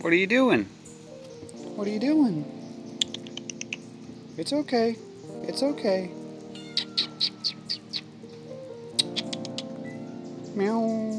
What are you doing? What are you doing? It's okay. It's okay. Meow.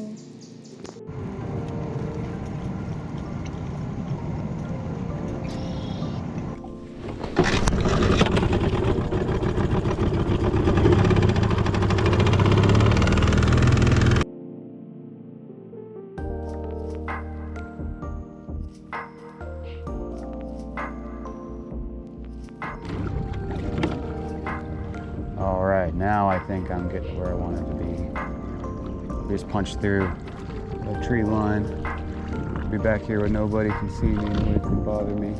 All right, now I think I'm getting where I wanted to be. We just punched through a tree line. Be back here where nobody can see me, nobody can bother me.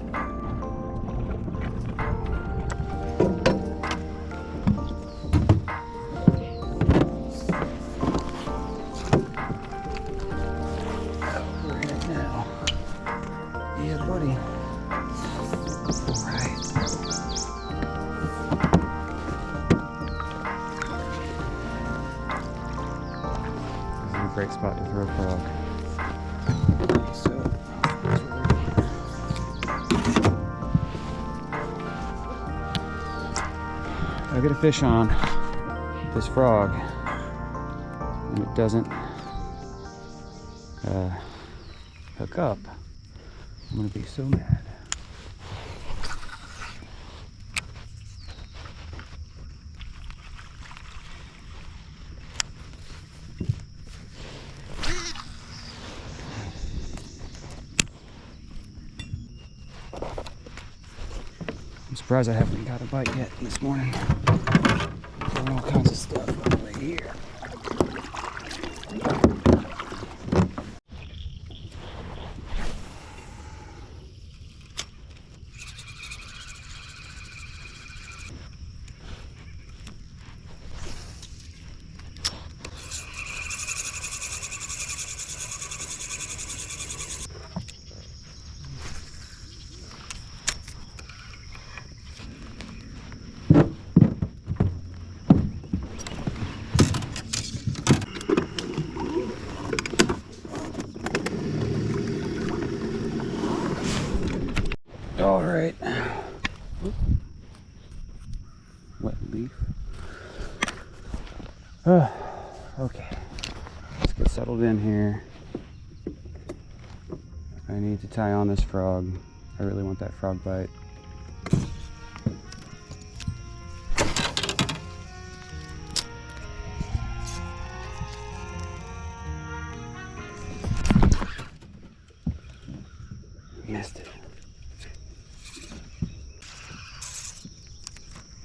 We're here now. Yeah, buddy. All right. Great spot to throw a frog. So, I get a fish on this frog and it doesn't hook up. I'm gonna be so mad. I'm surprised I haven't got a bite yet this morning. Doing all kinds of stuff right here. All right. Wet leaf. Okay. Let's get settled in here. I need to tie on this frog. I really want that frog bite. Missed it.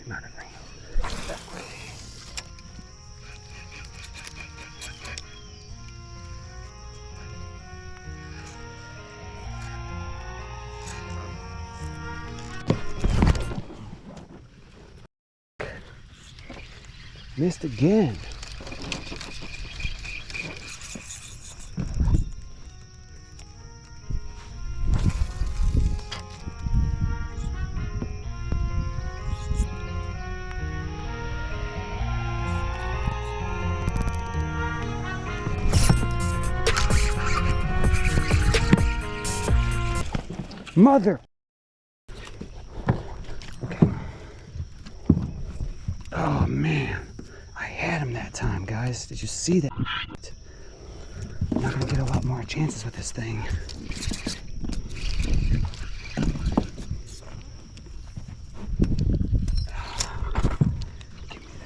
Not a ring. That way. Missed again. Mother! Okay. Oh man, I had him that time, guys. Did you see that? I'm not gonna get a lot more chances with this thing. Give me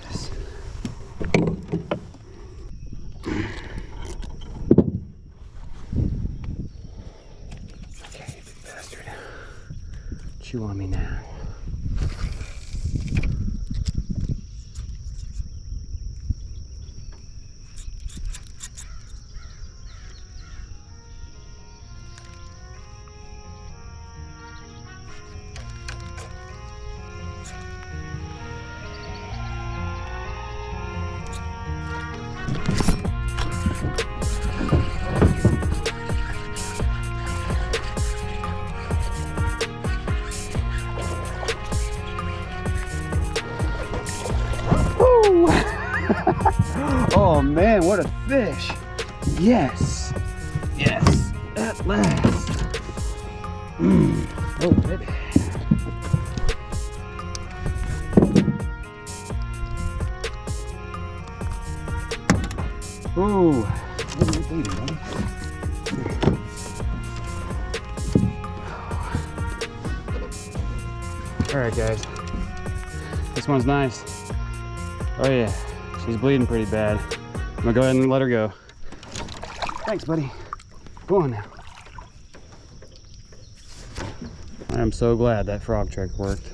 this. Okay, big bastard. Chew on me now. Oh man, what a fish! Yes, yes, at last. Oh, baby. Ooh. All right, guys. This one's nice. Oh yeah, she's bleeding pretty bad. I'm gonna go ahead and let her go. Thanks, buddy. Go on now. I am so glad that frog trick worked.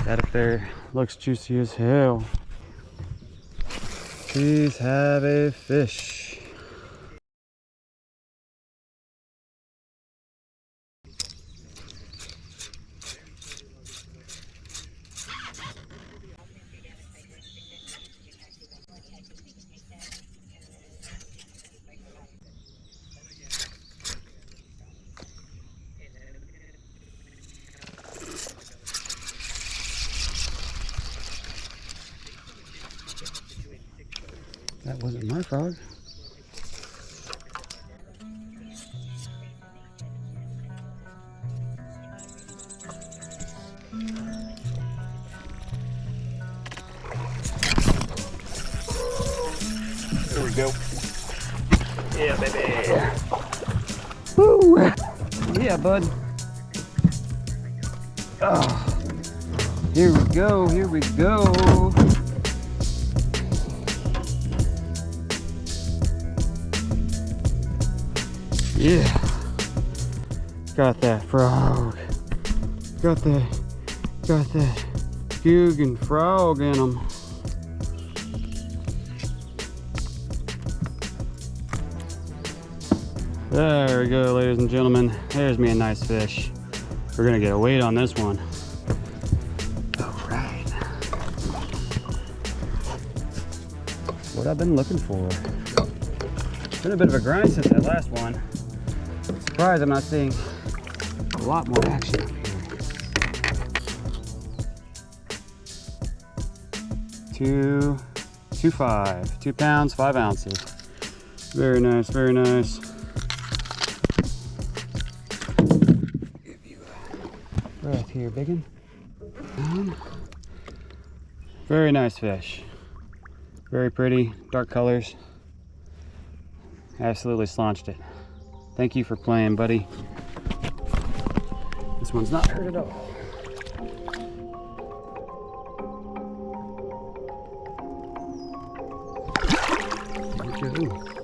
That up there looks juicy as hell. Please have a fish. That wasn't my frog. There we go. Yeah, baby. Woo! Yeah, bud. Oh, here we go. Here we go. Yeah, got that frog. Got that Guggen frog in them. There we go, ladies and gentlemen. There's me a nice fish. We're gonna get a weight on this one. All right. What I've been looking for. It's been a bit of a grind since that last one. Surprised I'm not seeing a lot more action up here. 2 pounds, 5 ounces. Very nice, very nice. Give you a breath here, biggin. Very nice fish. Very pretty, dark colors. Absolutely slaunched it. Thank you for playing, buddy. This one's not hurt at all. There we go.